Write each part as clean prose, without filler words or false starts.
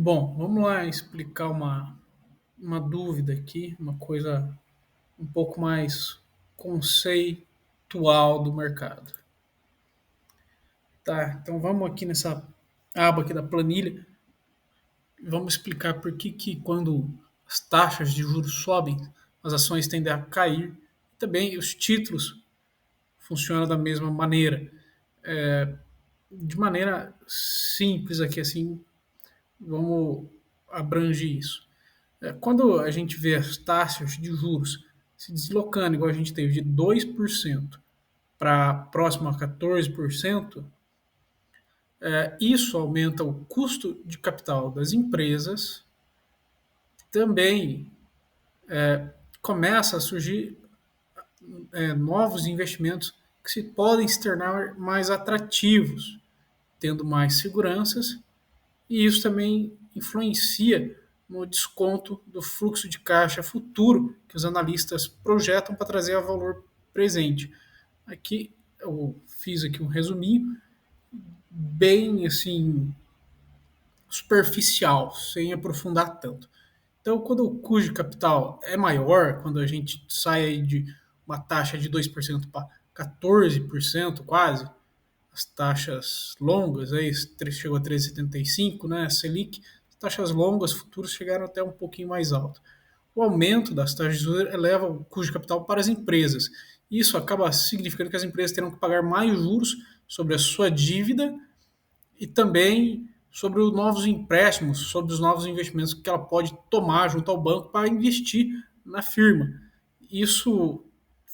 Bom, vamos lá explicar uma dúvida aqui, uma coisa um pouco mais conceitual do mercado. Tá, então vamos aqui nessa aba aqui da planilha e vamos explicar por que quando as taxas de juros sobem, as ações tendem a cair. Também os títulos funcionam da mesma maneira. De maneira simples aqui assim, vamos abranger isso. Quando a gente vê as taxas de juros se deslocando, igual a gente teve de 2% para próximo a 14%, isso aumenta o custo de capital das empresas. Também começa a surgir novos investimentos que se podem se tornar mais atrativos, tendo mais seguranças, e isso também influencia no desconto do fluxo de caixa futuro que os analistas projetam para trazer a valor presente. Aqui eu fiz aqui um resuminho bem assim superficial, sem aprofundar tanto. Então, quando o custo de capital é maior, quando a gente sai aí de uma taxa de 2% para 14% quase, as taxas longas, aí chegou a 13,75, né, Selic, as taxas longas futuras chegaram até um pouquinho mais alto. O aumento das taxas de juros eleva o custo de capital para as empresas. Isso acaba significando que as empresas terão que pagar mais juros sobre a sua dívida e também sobre os novos empréstimos, sobre os novos investimentos que ela pode tomar junto ao banco para investir na firma. Isso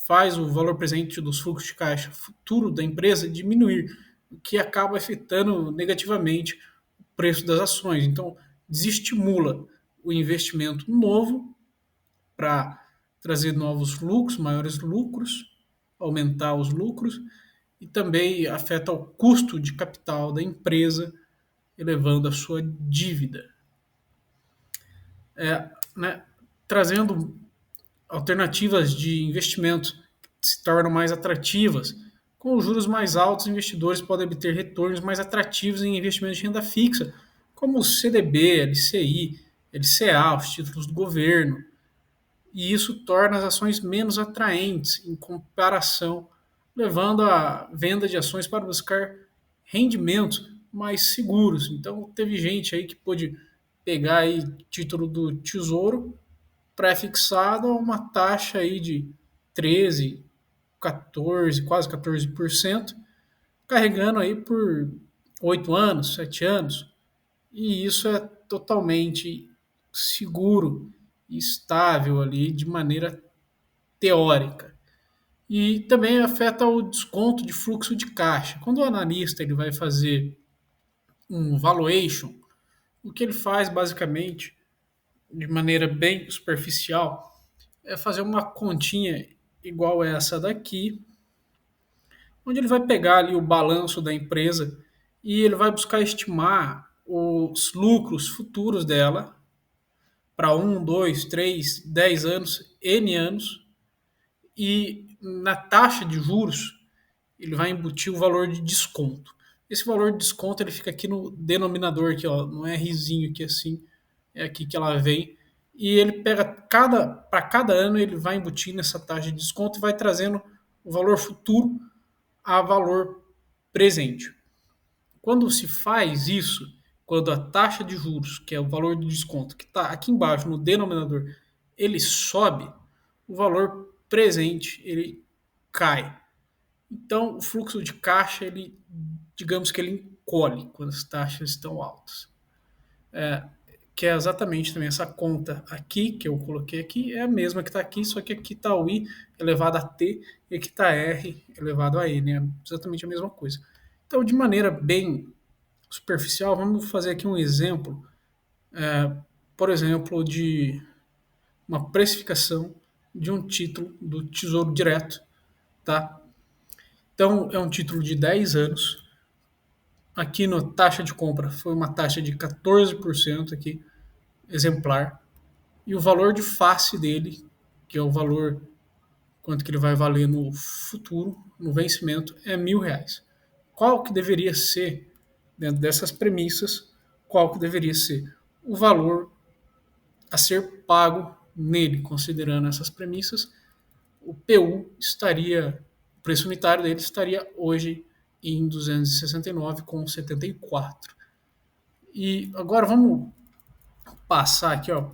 faz o valor presente dos fluxos de caixa futuro da empresa diminuir, o que acaba afetando negativamente o preço das ações. Então, desestimula o investimento novo para trazer novos lucros, maiores lucros, aumentar os lucros, e também afeta o custo de capital da empresa, elevando a sua dívida. Né, trazendo alternativas de investimento que se tornam mais atrativas. Com os juros mais altos, investidores podem obter retornos mais atrativos em investimentos de renda fixa, como o CDB, LCI, LCA, os títulos do governo. E isso torna as ações menos atraentes em comparação, levando a venda de ações para buscar rendimentos mais seguros. Então, teve gente aí que pôde pegar aí título do Tesouro pré-fixado a uma taxa aí de 13, 14, quase 14%, carregando aí por 8 anos, 7 anos. E isso é totalmente seguro e estável ali de maneira teórica. E também afeta o desconto de fluxo de caixa. Quando o analista ele vai fazer um valuation, o que ele faz basicamente, de maneira bem superficial, é fazer uma continha igual essa daqui, onde ele vai pegar ali o balanço da empresa e ele vai buscar estimar os lucros futuros dela para 1, 2, 3, 10 anos, N anos, e na taxa de juros ele vai embutir o valor de desconto. Esse valor de desconto ele fica aqui no denominador, aqui, ó, não é risinho aqui assim, é aqui que ela vem. E ele pega para cada ano ele vai embutindo essa taxa de desconto e vai trazendo o valor futuro a valor presente. Quando se faz isso, quando a taxa de juros, que é o valor de desconto, que está aqui embaixo no denominador, ele sobe, o valor presente ele cai. Então, o fluxo de caixa, ele, digamos que ele encolhe quando as taxas estão altas. Que é exatamente também essa conta aqui, que eu coloquei aqui, é a mesma que está aqui, só que aqui está o I elevado a T e aqui está R elevado a N, é exatamente a mesma coisa. Então, de maneira bem superficial, vamos fazer aqui um exemplo, por exemplo, de uma precificação de um título do Tesouro Direto, tá? Então, é um título de 10 anos. Aqui na taxa de compra foi uma taxa de 14% aqui, exemplar. E o valor de face dele, que é o valor quanto que ele vai valer no futuro, no vencimento, é R$ 1.000. Qual que deveria ser, dentro dessas premissas, qual que deveria ser o valor a ser pago nele, considerando essas premissas, o PU estaria, o preço unitário dele estaria hoje em 269,74. E agora vamos passar aqui, ó,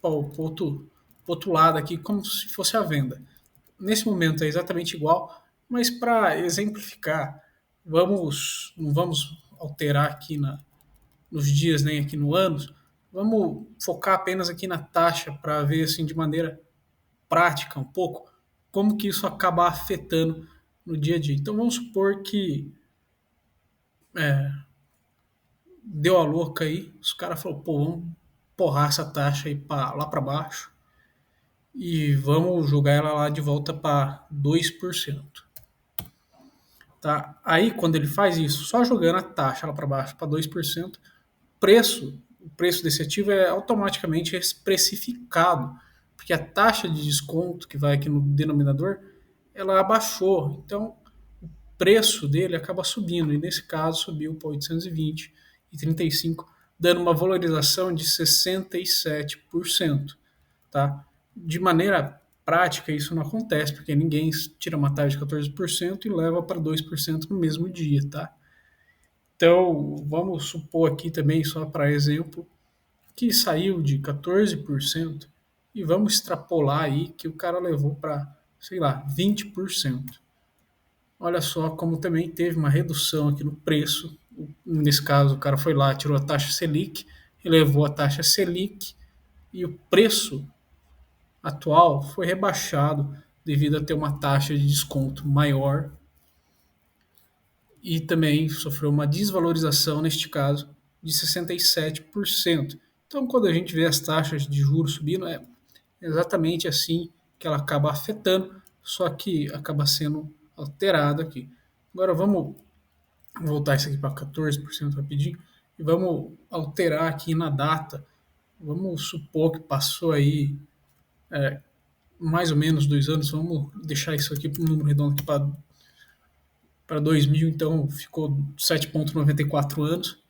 para o outro lado aqui, como se fosse a venda. Nesse momento é exatamente igual, mas para exemplificar, não vamos alterar aqui nos dias nem aqui no anos, vamos focar apenas aqui na taxa para ver assim de maneira prática um pouco como que isso acaba afetando no dia a dia. Então vamos supor que deu a louca aí, os caras falaram, pô, vamos porrar essa taxa aí lá para baixo e vamos jogar ela lá de volta para 2%. Tá? Aí quando ele faz isso, só jogando a taxa lá para baixo para 2%, o preço desse ativo é automaticamente precificado, porque a taxa de desconto que vai aqui no denominador, ela abaixou. Então, o preço dele acaba subindo, e nesse caso subiu para 820,35, dando uma valorização de 67%. Tá? De maneira prática, isso não acontece, porque ninguém tira uma taxa de 14% e leva para 2% no mesmo dia. Tá? Então, vamos supor aqui também, só para exemplo, que saiu de 14% e vamos extrapolar aí que o cara levou para, sei lá, 20%. Olha só como também teve uma redução aqui no preço. Nesse caso, o cara foi lá, tirou a taxa Selic, elevou a taxa Selic e o preço atual foi rebaixado devido a ter uma taxa de desconto maior e também sofreu uma desvalorização, neste caso, de 67%. Então, quando a gente vê as taxas de juros subindo, é exatamente assim que ela acaba afetando, só que acaba sendo alterado aqui. Agora vamos voltar isso aqui para 14% rapidinho e vamos alterar aqui na data. Vamos supor que passou aí mais ou menos 2 anos, vamos deixar isso aqui para um número redondo aqui para 2000, então ficou 7,94 anos.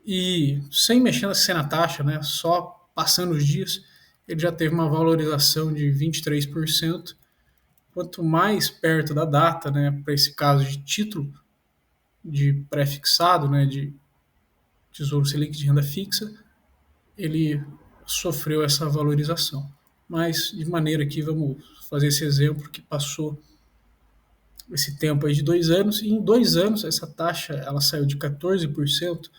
E sem mexer na taxa, né, só passando os dias, ele já teve uma valorização de 23%. Quanto mais perto da data, né, para esse caso de título de pré-fixado, né, de Tesouro Selic de renda fixa, ele sofreu essa valorização. Mas, de maneira que vamos fazer esse exemplo que passou esse tempo aí de 2 anos, e em 2 anos essa taxa ela saiu de 14%,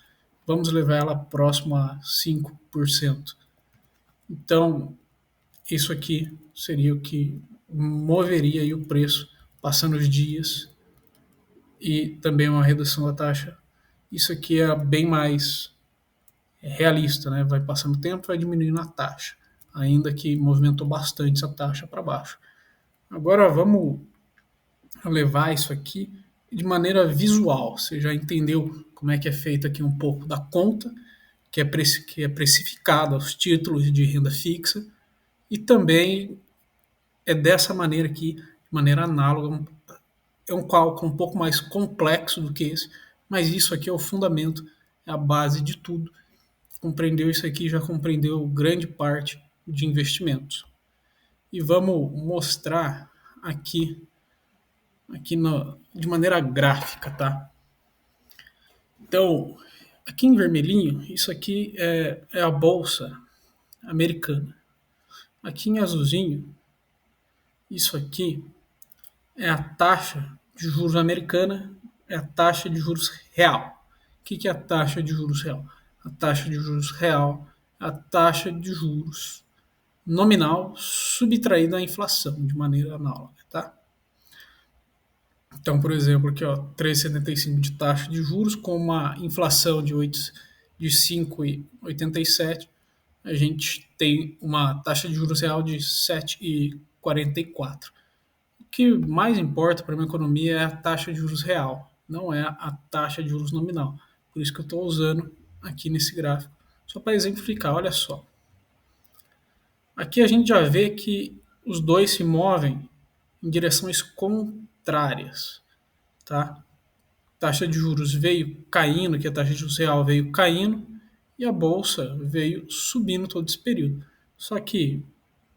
vamos levar ela próximo a 5%. Então, isso aqui seria o que moveria aí o preço passando os dias e também uma redução da taxa. Isso aqui é bem mais realista, né? Vai passando o tempo, vai diminuindo a taxa, ainda que movimentou bastante essa taxa para baixo. Agora vamos levar isso aqui de maneira visual. Você já entendeu como é que é feito aqui um pouco da conta, que é precificada aos títulos de renda fixa, e também é dessa maneira aqui, de maneira análoga, é um cálculo um pouco mais complexo do que esse, mas isso aqui é o fundamento, é a base de tudo. Compreendeu isso aqui, já compreendeu grande parte de investimentos. E vamos mostrar aqui de maneira gráfica, tá? Então, aqui em vermelhinho, isso aqui é a bolsa americana. Aqui em azulzinho, isso aqui é a taxa de juros americana, é a taxa de juros real. O que é a taxa de juros real? A taxa de juros real é a taxa de juros nominal subtraída à inflação, de maneira análoga, tá? Então, por exemplo, aqui, ó, 3,75 de taxa de juros com uma inflação de 5,87, a gente tem uma taxa de juros real de 7,44. O que mais importa para a minha economia é a taxa de juros real, não é a taxa de juros nominal. Por isso que eu estou usando aqui nesse gráfico. Só para exemplificar, olha só. Aqui a gente já vê que os dois se movem em direções contrárias, tá? A taxa de juros veio caindo, que a taxa de juros real veio caindo, e a bolsa veio subindo todo esse período. Só que,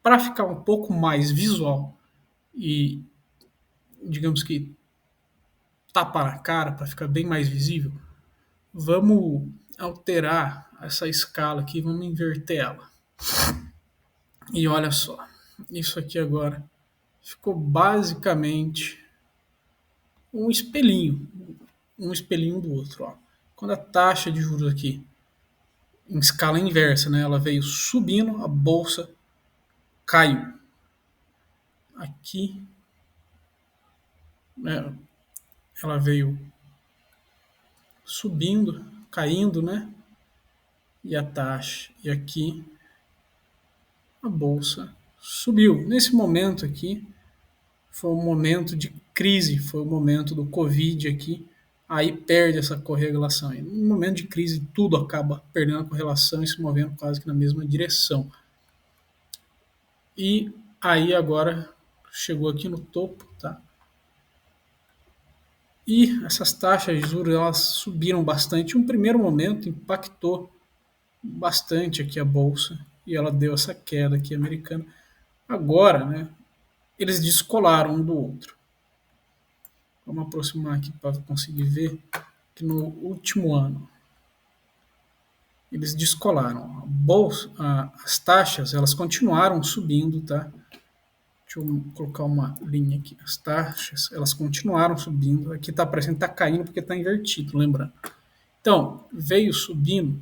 para ficar um pouco mais visual e, digamos que, tapa na cara, para ficar bem mais visível, vamos alterar essa escala aqui, vamos inverter ela. E olha só, isso aqui agora ficou basicamente um espelhinho do outro. Ó. Quando a taxa de juros aqui, em escala inversa, né, ela veio subindo, a bolsa caiu. Aqui, né, ela veio subindo, caindo, né? E a taxa, e aqui a bolsa subiu. Nesse momento aqui, foi um momento de crise, foi o momento do Covid aqui, aí perde essa correlação. E no momento de crise, tudo acaba perdendo a correlação e se movendo quase que na mesma direção. E aí agora chegou aqui no topo, tá? E essas taxas de juros elas subiram bastante. Em um primeiro momento impactou bastante aqui a bolsa e ela deu essa queda aqui americana. Agora, né, eles descolaram um do outro. Vamos aproximar aqui para conseguir ver que no último ano eles descolaram. A bolsa, as taxas elas continuaram subindo, tá? Deixa eu colocar uma linha aqui. As taxas elas continuaram subindo. Aqui está parecendo que está caindo porque está invertido, lembrando. Então, veio subindo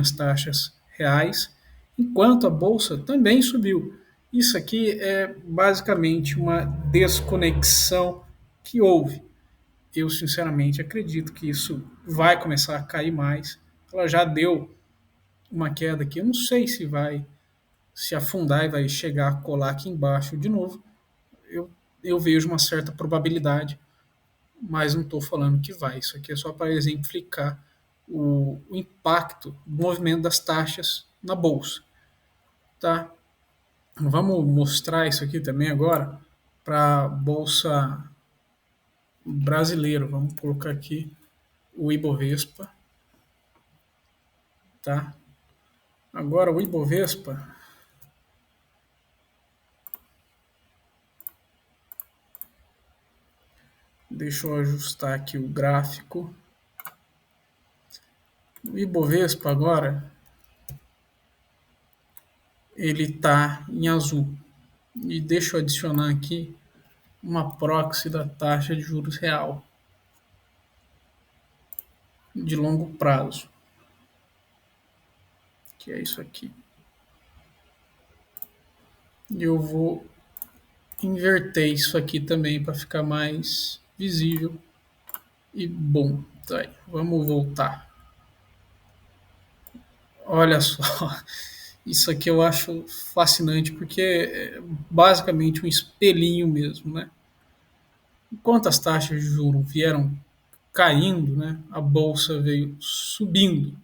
as taxas reais, enquanto a bolsa também subiu. Isso aqui é basicamente uma desconexão que houve. Eu, sinceramente, acredito que isso vai começar a cair mais. Ela já deu uma queda aqui, eu não sei se vai se afundar e vai chegar a colar aqui embaixo de novo. Eu, eu vejo uma certa probabilidade, mas não estou falando que vai. Isso aqui é só para exemplificar o impacto do movimento das taxas na bolsa. Tá? Vamos mostrar isso aqui também agora para a bolsa brasileira. Vamos colocar aqui o Ibovespa. Tá? Agora o Ibovespa, deixa eu ajustar aqui o gráfico. O Ibovespa agora ele está em azul. E deixa eu adicionar aqui uma proxy da taxa de juros real de longo prazo, que é isso aqui. E eu vou inverter isso aqui também para ficar mais visível e bom. Tá aí, vamos voltar. Olha só, isso aqui eu acho fascinante porque é basicamente um espelhinho mesmo, né? Enquanto as taxas de juros vieram caindo, né, a bolsa veio subindo.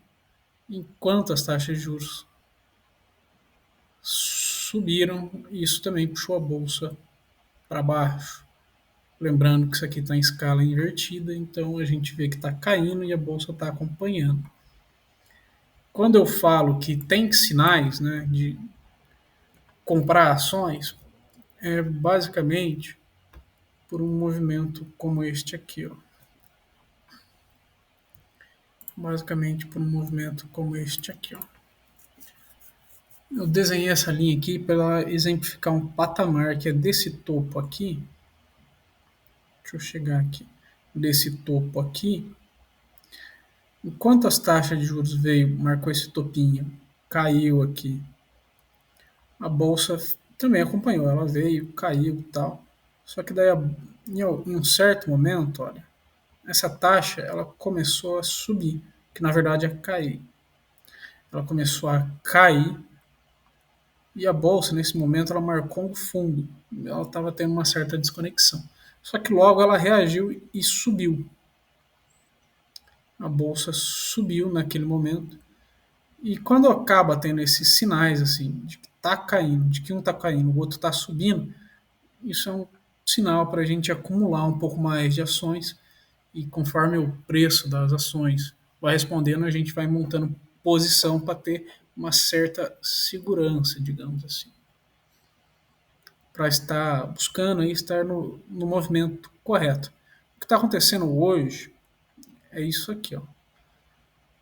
Enquanto as taxas de juros subiram, isso também puxou a bolsa para baixo. Lembrando que isso aqui está em escala invertida, então a gente vê que está caindo e a bolsa está acompanhando. Quando eu falo que tem sinais, né, de comprar ações, é basicamente por um movimento como este aqui. Ó. Basicamente por um movimento como este aqui. Ó. Eu desenhei essa linha aqui para exemplificar um patamar que é desse topo aqui. Deixa eu chegar aqui. Desse topo aqui. Enquanto as taxas de juros veio, marcou esse topinho, caiu aqui. A bolsa também acompanhou, ela veio, caiu e tal. Só que daí, em um certo momento, olha, essa taxa ela começou a subir, que na verdade é cair. Ela começou a cair e a bolsa, nesse momento, ela marcou um fundo. Ela estava tendo uma certa desconexão. Só que logo ela reagiu e subiu. A bolsa subiu naquele momento. E quando acaba tendo esses sinais assim, de que está caindo, de que um está caindo, o outro está subindo, isso é um sinal para a gente acumular um pouco mais de ações e conforme o preço das ações vai respondendo, a gente vai montando posição para ter uma certa segurança, digamos assim, para estar buscando aí estar no movimento correto. O que está acontecendo hoje é isso aqui, ó.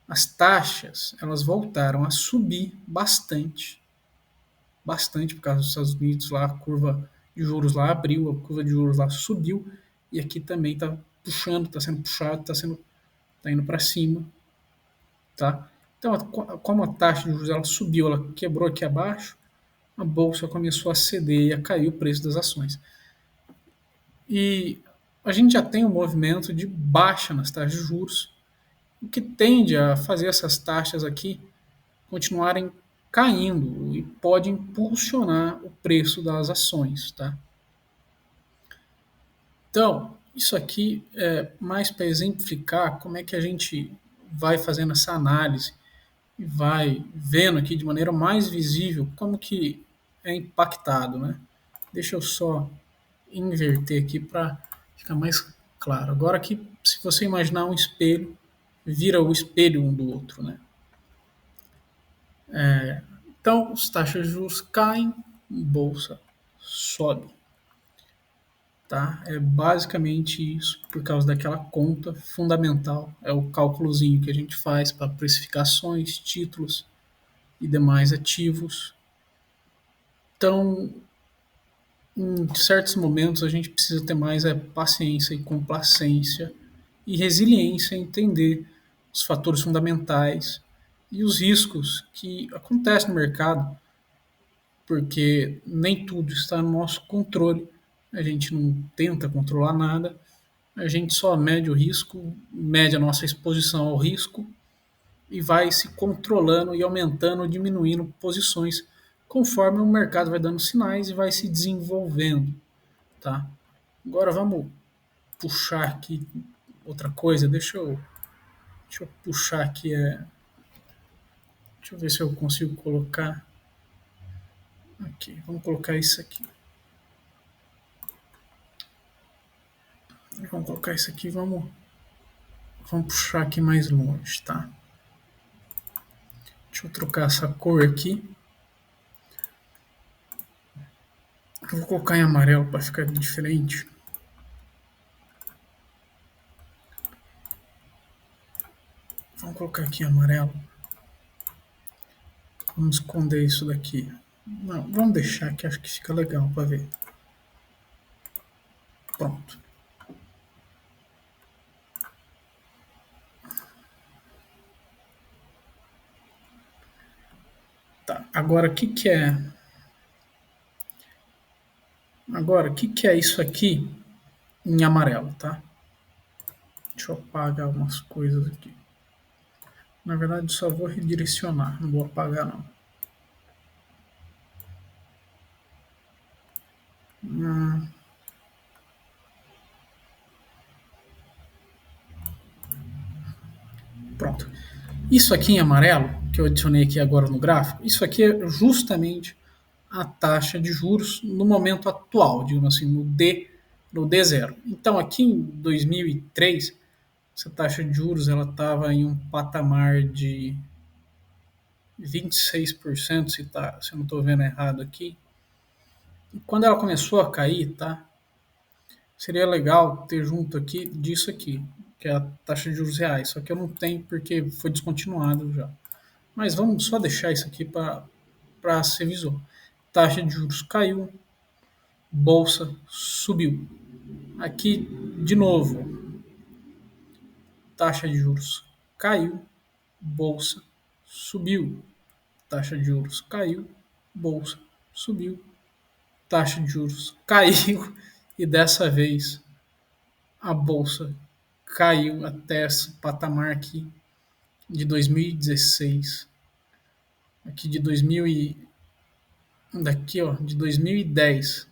As taxas elas voltaram a subir bastante, bastante por causa dos Estados Unidos lá, a curva de juros lá abriu, a curva de juros lá subiu e aqui também está puxando, está sendo puxado, tá indo para cima, tá? Então, como a taxa de juros ela subiu, ela quebrou aqui abaixo, a bolsa começou a ceder e a cair o preço das ações. E a gente já tem um movimento de baixa nas taxas de juros, o que tende a fazer essas taxas aqui continuarem caindo e pode impulsionar o preço das ações, tá? Então, isso aqui é mais para exemplificar como é que a gente vai fazendo essa análise e vai vendo aqui de maneira mais visível como que é impactado, né? Deixa eu só inverter aqui para ficar mais claro. Agora aqui, se você imaginar um espelho, vira o espelho um do outro, né? Então, as taxas de juros caem, bolsa sobe, tá? É basicamente isso por causa daquela conta fundamental, é o cálculozinho que a gente faz para precificações, títulos e demais ativos. Então, em certos momentos a gente precisa ter mais paciência e complacência e resiliência em entender os fatores fundamentais e os riscos que acontecem no mercado, porque nem tudo está no nosso controle, a gente não tenta controlar nada, a gente só mede o risco, mede a nossa exposição ao risco e vai se controlando e aumentando ou diminuindo posições conforme o mercado vai dando sinais e vai se desenvolvendo, tá? Agora vamos puxar aqui outra coisa, deixa eu puxar aqui, deixa eu ver se eu consigo colocar aqui, vamos colocar isso aqui. Vamos colocar isso aqui, vamos puxar aqui mais longe, tá? Deixa eu trocar essa cor aqui. Eu vou colocar em amarelo para ficar diferente. Vamos colocar aqui em amarelo. Vamos esconder isso daqui. Não, vamos deixar que acho que fica legal para ver. Pronto. Tá. Agora o que que é? Agora o que que é isso aqui em amarelo, tá? Deixa eu apagar algumas coisas aqui. Na verdade, só vou redirecionar, não vou apagar não. Pronto. Isso aqui em amarelo, que eu adicionei aqui agora no gráfico, isso aqui é justamente a taxa de juros no momento atual, digamos assim, no D0. Então, aqui em 2003, essa taxa de juros ela estava em um patamar de 26%, se eu não estou vendo errado aqui. E quando ela começou a cair, tá? Seria legal ter junto aqui disso aqui, que é a taxa de juros reais. Só que eu não tenho porque foi descontinuado já. Mas vamos só deixar isso aqui para ser visual. Taxa de juros caiu, bolsa subiu. Aqui, de novo, taxa de juros caiu, bolsa subiu. Taxa de juros caiu, bolsa subiu. Taxa de juros caiu e dessa vez a bolsa caiu até esse patamar aqui de 2016. Aqui de 2000 daqui, ó, de 2010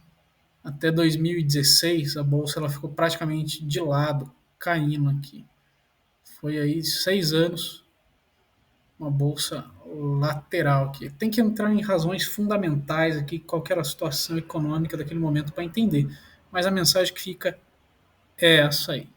até 2016, a bolsa ela ficou praticamente de lado, caindo aqui. Foi aí 6 anos, uma bolsa lateral aqui. Tem que entrar em razões fundamentais aqui, qual era a situação econômica daquele momento para entender. Mas a mensagem que fica é essa aí.